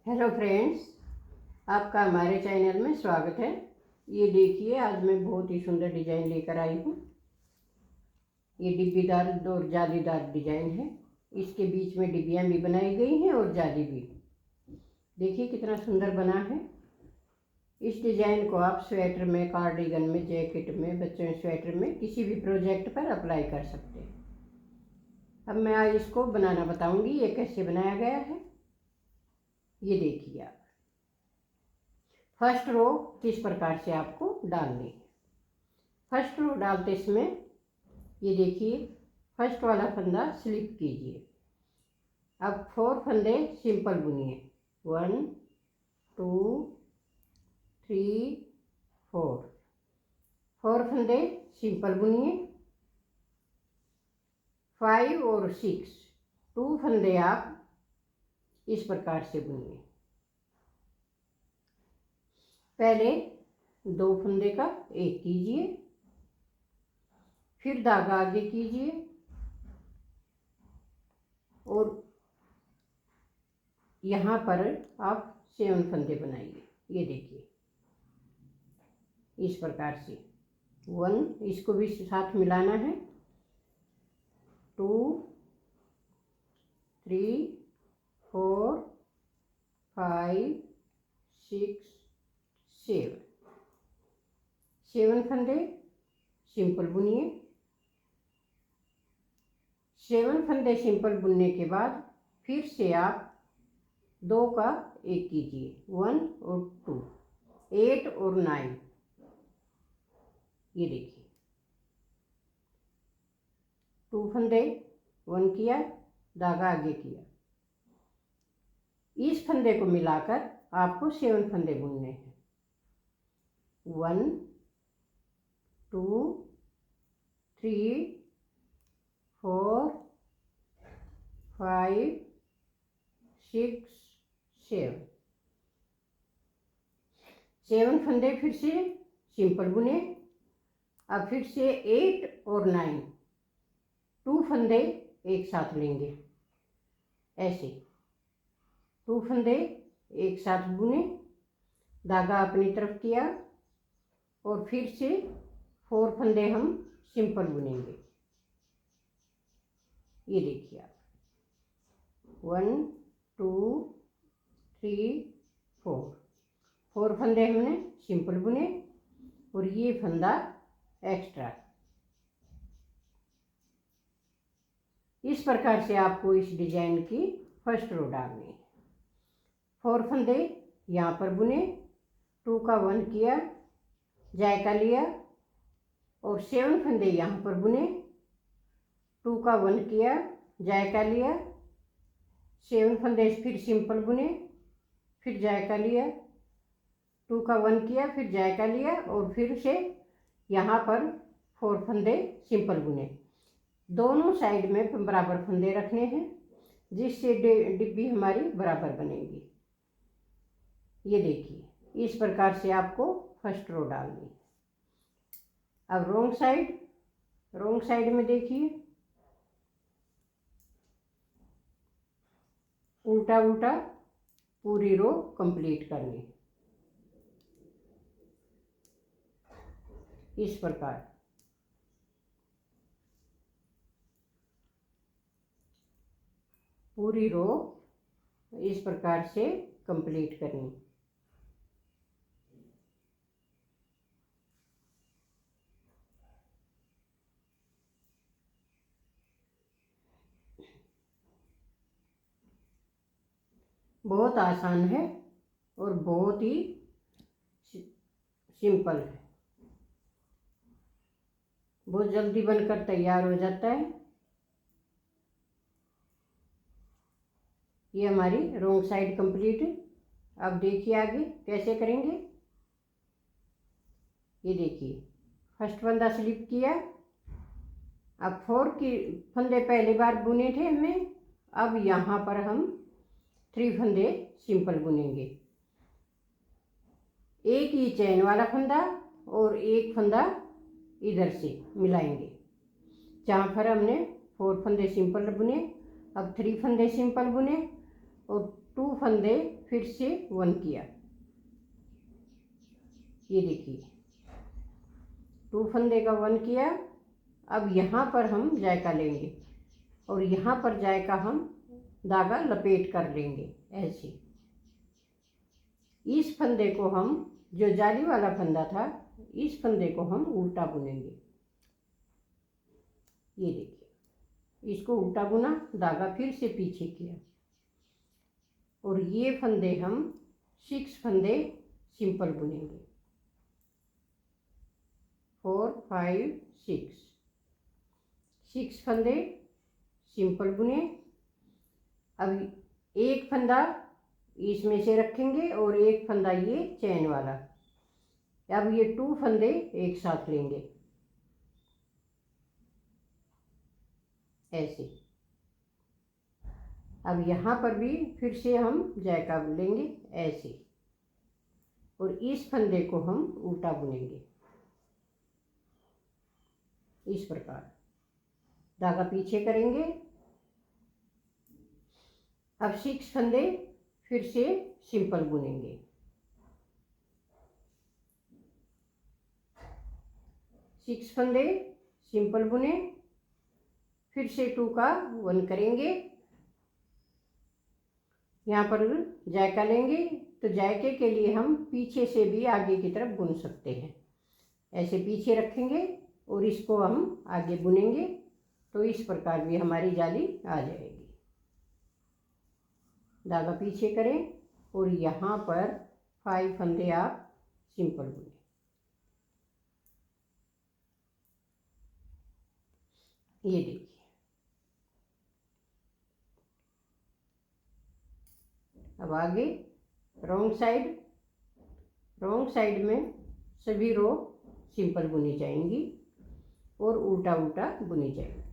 Hello friends, आपका हमारे channel में स्वागत है। ये देखिए, आज मैं बहुत ही सुंदर डिजाइन लेकर आई हूँ। ये डिब्बीदार और जालीदार डिजाइन है। इसके बीच में डिब्बियाँ भी बनाई गई हैं और जाली भी। देखिए कितना सुंदर बना है। इस डिजाइन को आप स्वेटर में, कार्डिगन में, जैकेट में, बच्चों के स्वेटर में, किसी भी प्रोजेक्ट पर अप्लाई कर सकते हैं। अब मैं आज इसको बनाना बताऊंगी, ये कैसे बनाया गया है। ये देखिए आप, फर्स्ट रो किस प्रकार से आपको डालनी है। फर्स्ट रो डालते इसमें ये देखिए, फर्स्ट वाला फंदा स्लिप कीजिए। अब 4 फंदे सिंपल बुनिए। 1 2 3 4 फंदे सिंपल बुनिए। 5 और 6 2 फंदे आप इस प्रकार से बुनिए। पहले 2 फंदे का एक कीजिए, फिर धागा आगे कीजिए और यहाँ पर आप 7 फंदे बनाइए। ये देखिए इस प्रकार से 1, इसको भी साथ मिलाना है। 2 3 4 5 6 7 फंदे सिंपल बुनिए। 7 फंदे सिंपल बुनने के बाद फिर से आप 2 का एक कीजिए। 1 और 2, 8 और 9। ये देखिए 2 फंदे 1 किया, धागा आगे किया। इस फंदे को मिलाकर आपको 7 फंदे बुनने हैं। 1 2 3 4 5 6 7 फंदे फिर से सिंपल बुने। अब फिर से 8 और 9 2 फंदे एक साथ लेंगे। ऐसे 2 फंदे एक साथ बुने, धागा अपनी तरफ किया और फिर से 4 फंदे हम सिंपल बुनेंगे। ये देखिए आप, 1 2 3 4 फंदे हमने सिंपल बुने और ये फंदा एक्स्ट्रा। इस प्रकार से आपको इस डिजाइन की फर्स्ट रो डालनी है। 4 फंदे यहाँ पर बुने, 2 का 1 किया, जायका लिया और 7 फंदे यहाँ पर बुने। 2 का 1 किया, जायका लिया, 7 फंदे फिर सिंपल बुने, फिर जायका लिया, 2 का 1 किया, फिर जायका लिया और फिर से यहाँ पर 4 फंदे सिंपल बुने। दोनों साइड में बराबर फंदे रखने हैं, जिससे डिब्बी हमारी बराबर बनेगी। ये देखिए इस प्रकार से आपको फर्स्ट रो डालनी है। अब रोंग साइड में देखिए, उल्टा उल्टा पूरी रो कंप्लीट करनी है। इस प्रकार पूरी रो इस प्रकार से कंप्लीट करनी। बहुत आसान है और बहुत ही सिंपल है। बहुत जल्दी बनकर तैयार हो जाता है। ये हमारी रोंग साइड कंप्लीट है। अब देखिए आगे कैसे करेंगे। ये देखिए फर्स्ट फंदा स्लिप किया। अब 4 की फंदे पहली बार बुने थे हमने। अब यहाँ पर हम 3 फंदे सिंपल बुनेंगे। एक ही चैन वाला फंदा और एक फंदा इधर से मिलाएंगे। जहाँ पर हमने 4 फंदे सिंपल बुने, अब 3 फंदे सिंपल बुने और 2 फंदे फिर से 1 किया। ये देखिए 2 फंदे का 1 किया। अब यहाँ पर हम जायका लेंगे और यहाँ पर जायका हम धागा लपेट कर लेंगे ऐसे। इस फंदे को हम, जो जाली वाला फंदा था, इस फंदे को हम उल्टा बुनेंगे। ये देखिए इसको उल्टा बुना, धागा फिर से पीछे किया और ये फंदे हम 6 फंदे सिंपल बुनेंगे। 4 5 6 फंदे सिंपल बुने। अब एक फंदा इसमें से रखेंगे और एक फंदा ये चैन वाला। अब ये 2 फंदे एक साथ लेंगे ऐसे। अब यहाँ पर भी फिर से हम जायका लेंगे ऐसे और इस फंदे को हम उल्टा बुनेंगे इस प्रकार। धागा पीछे करेंगे। अब 6 फंदे फिर से सिंपल बुनेंगे। 6 फंदे सिंपल बुने, फिर से 2 का 1 करेंगे। यहाँ पर जायका लेंगे तो जायके के लिए हम पीछे से भी आगे की तरफ बुन सकते हैं। ऐसे पीछे रखेंगे और इसको हम आगे बुनेंगे तो इस प्रकार भी हमारी जाली आ जाएगी। धागा पीछे करें और यहाँ पर 5 फंदे आप सिंपल बुने। ये देखिए अब आगे रॉन्ग साइड में सभी रो सिंपल बुनी जाएंगी और उल्टा उल्टा बुनी जाएगी।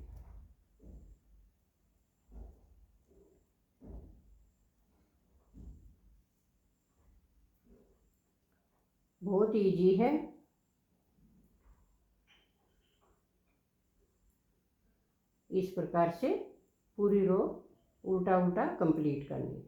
बहुत इजी है। इस प्रकार से पूरी रो उल्टा उल्टा कंप्लीट करनी।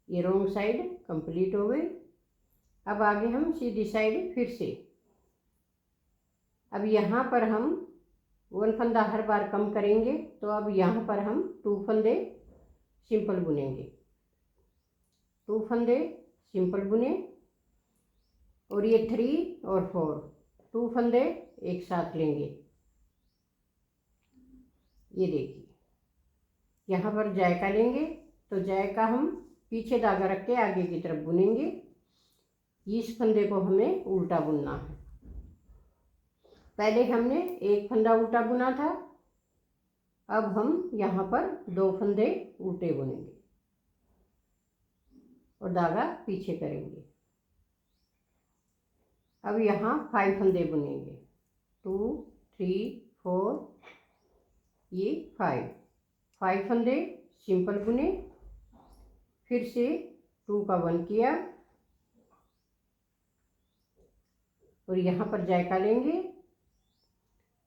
ये रॉन्ग साइड कंप्लीट हो गई। अब आगे हम सीधी साइड फिर से। अब यहाँ पर हम 1 फंदा हर बार कम करेंगे तो अब यहाँ पर हम 2 फंदे सिंपल बुनेंगे। 2 फंदे सिंपल बुने और ये 3 और 4 2 फंदे एक साथ लेंगे। ये देखिए यहाँ पर जायका लेंगे तो जायका हम पीछे धागा रख के आगे की तरफ बुनेंगे। इस फंदे को हमें उल्टा बुनना है। पहले हमने एक फंदा उल्टा बुना था, अब हम यहाँ पर 2 फंदे उल्टे बुनेंगे और धागा पीछे करेंगे। अब यहाँ 5 फंदे बुनेंगे। 2 3 4 ये 5 फंदे सिंपल बुने, फिर से 2 का 1 किया और यहाँ पर जायका लेंगे।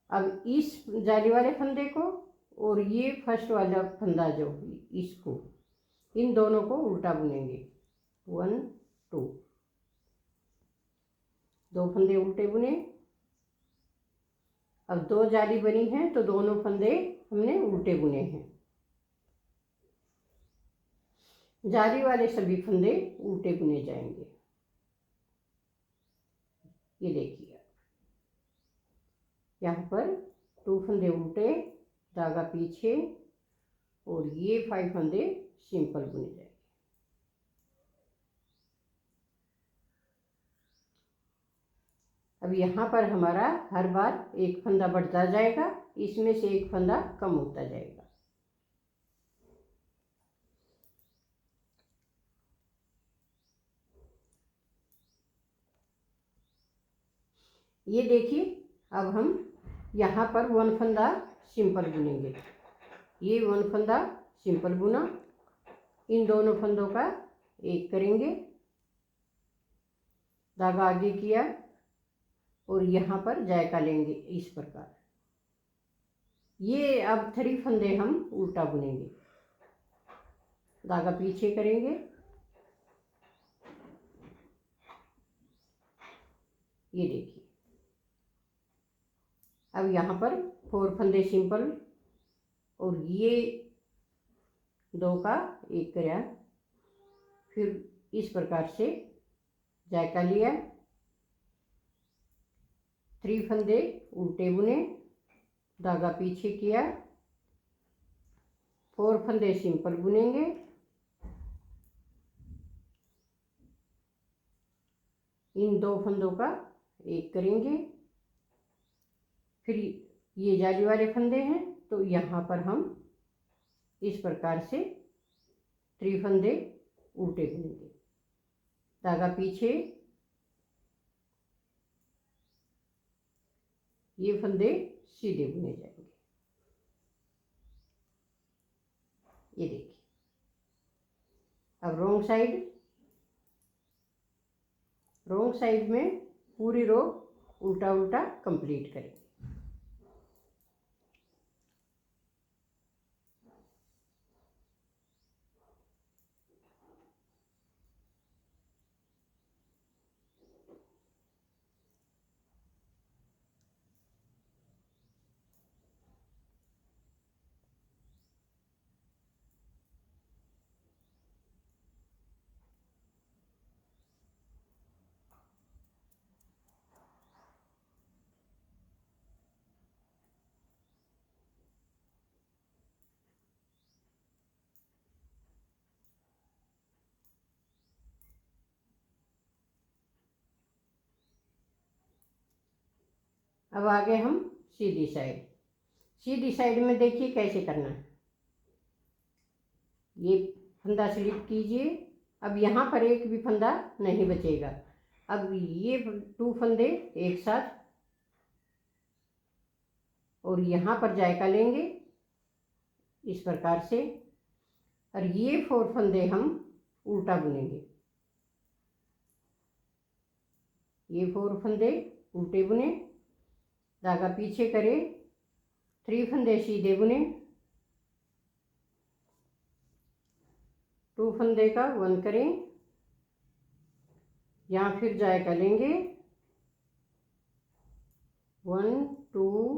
अब इस जाली वाले फंदे को और ये फर्स्ट वाला फंदा जो इसको, इन दोनों को उल्टा बुनेंगे। 1 2 2 फंदे उल्टे बुने। अब 2 जाली बनी है तो दोनों फंदे हमने उल्टे बुने हैं। जाली वाले सभी फंदे उल्टे बुने जाएंगे। ये देखिए यहाँ पर 2 फंदे उल्टे, धागा पीछे और ये 5 फंदे सिंपल बुने जाएंगे। अब यहाँ पर हमारा हर बार एक फंदा बढ़ता जाएगा, इसमें से एक फंदा कम होता जाएगा। ये देखिए अब हम यहाँ पर 1 फंदा सिंपल बुनेंगे। ये 1 फंदा सिंपल बुना, इन दोनों फंदों का एक करेंगे, धागा आगे किया और यहाँ पर जायका लेंगे इस प्रकार। ये अब 3 फंदे हम उल्टा बुनेंगे, धागा पीछे करेंगे, ये देखिए। अब यहाँ पर 4 फंदे सिंपल और ये 2 का एक कराया, फिर इस प्रकार से जायका लिया, 3 फंदे उल्टे बुने, धागा पीछे किया, 4 फंदे सिंपल बुनेंगे, इन 2 फंदों का एक करेंगे, फिर ये जाली वाले फंदे हैं तो यहाँ पर हम इस प्रकार से 3 फंदे उल्टे बुनेंगे, धागा पीछे, ये फंदे सीधे बुने जाएंगे, ये देखिए। अब रॉन्ग साइड में पूरी रो उल्टा उल्टा कंप्लीट करेंगे। अब आगे हम सीधी साइड में देखिए कैसे करना है। ये फंदा स्लिप कीजिए, अब यहाँ पर एक भी फंदा नहीं बचेगा। अब ये 2 फंदे एक साथ और यहाँ पर जायका लेंगे इस प्रकार से, और ये 4 फंदे हम उल्टा बुनेंगे, ये 4 फंदे उल्टे बुने, धागा पीछे करें, 3 फंदे सीधे बुने, 2 फंदे का 1 करें, यहाँ फिर जायका लेंगे, 1 2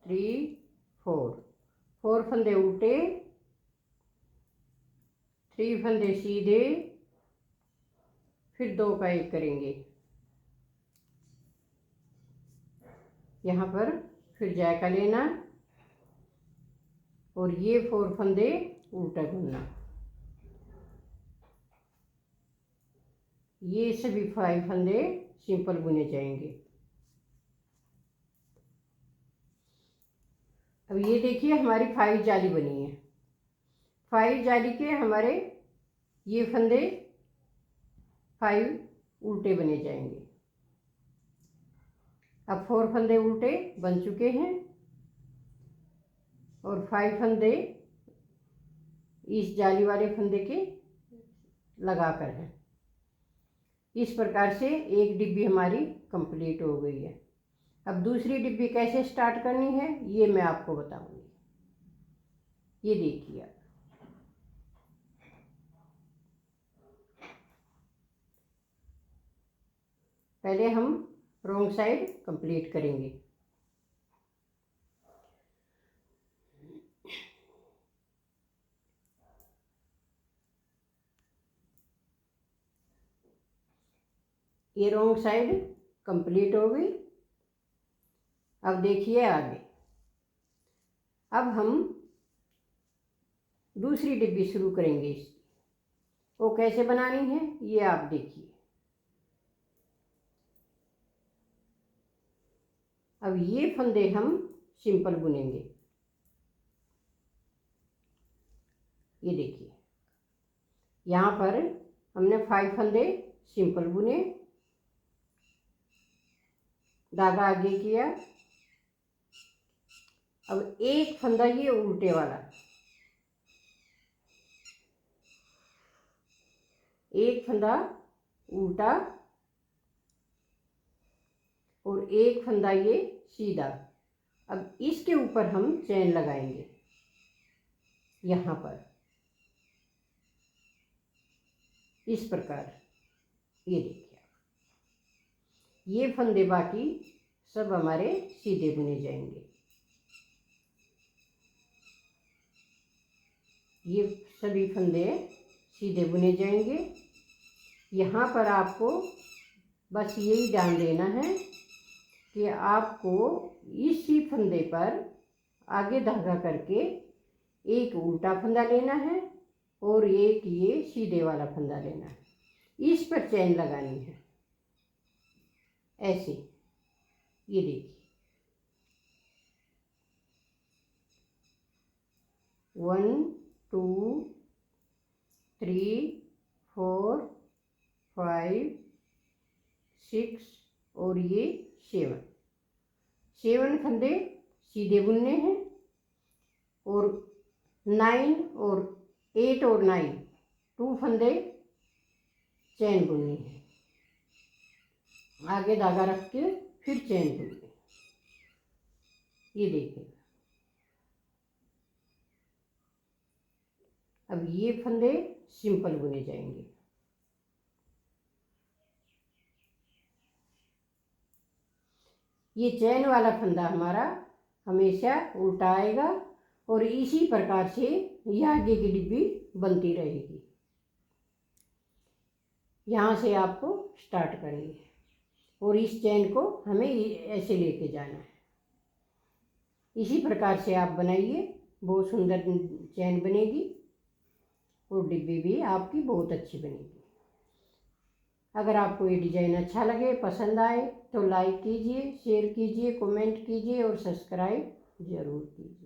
3 4 फंदे उल्टे, 3 फंदे सीधे, फिर 2 का एक करेंगे, यहाँ पर फिर जायका लेना और ये 4 फंदे उल्टा बुनना, ये सभी 5 फंदे सिंपल बुने जाएंगे। अब ये देखिए हमारी 5 जाली बनी है, 5 जाली के हमारे ये फंदे 5 उल्टे बने जाएंगे। अब 4 फंदे उल्टे बन चुके हैं और 5 फंदे इस जाली वाले फंदे के लगाकर हैं। इस प्रकार से एक डिब्बी हमारी कंप्लीट हो गई है। अब दूसरी डिब्बी कैसे स्टार्ट करनी है ये मैं आपको बताऊंगी, ये देखिए। पहले हम रॉन्ग साइड कंप्लीट करेंगे। ये रॉन्ग साइड कंप्लीट हो गई। अब देखिए आगे, अब हम दूसरी डिब्बी शुरू करेंगे इसकी, वो कैसे बनानी है ये आप देखिए। अब ये फंदे हम सिंपल बुनेंगे, ये देखिए यहाँ पर हमने 5 फंदे सिंपल बुने, धागा आगे किया, अब एक फंदा ये उल्टे वाला एक फंदा उल्टा और एक फंदा ये सीधा। अब इसके ऊपर हम चैन लगाएंगे यहाँ पर इस प्रकार। ये देखिए ये फंदे बाकी सब हमारे सीधे बुने जाएंगे। ये सभी फंदे सीधे बुने जाएंगे। यहाँ पर आपको बस यही ध्यान देना है कि आपको इसी फंदे पर आगे धागा करके एक उल्टा फंदा लेना है और एक ये सीधे वाला फंदा लेना है। इस पर चैन लगानी है ऐसे। ये देखिए 1 2 3 4 5 6 और ये 7 फंदे सीधे बुनने हैं और 9 और 8 और 9 2 फंदे चैन बुननी है। आगे धागा रख के फिर चैन बुननी। ये देखिए अब ये फंदे सिंपल बुने जाएंगे। ये चैन वाला फंदा हमारा हमेशा उल्टा आएगा और इसी प्रकार से यह आगे की डिब्बी बनती रहेगी। यहाँ से आपको स्टार्ट करनी है और इस चैन को हमें ऐसे लेके जाना है। इसी प्रकार से आप बनाइए, बहुत सुंदर चैन बनेगी और डिब्बी भी आपकी बहुत अच्छी बनेगी। अगर आपको ये डिज़ाइन अच्छा लगे, पसंद आए तो लाइक कीजिए, शेयर कीजिए, कमेंट कीजिए और सब्सक्राइब ज़रूर कीजिए।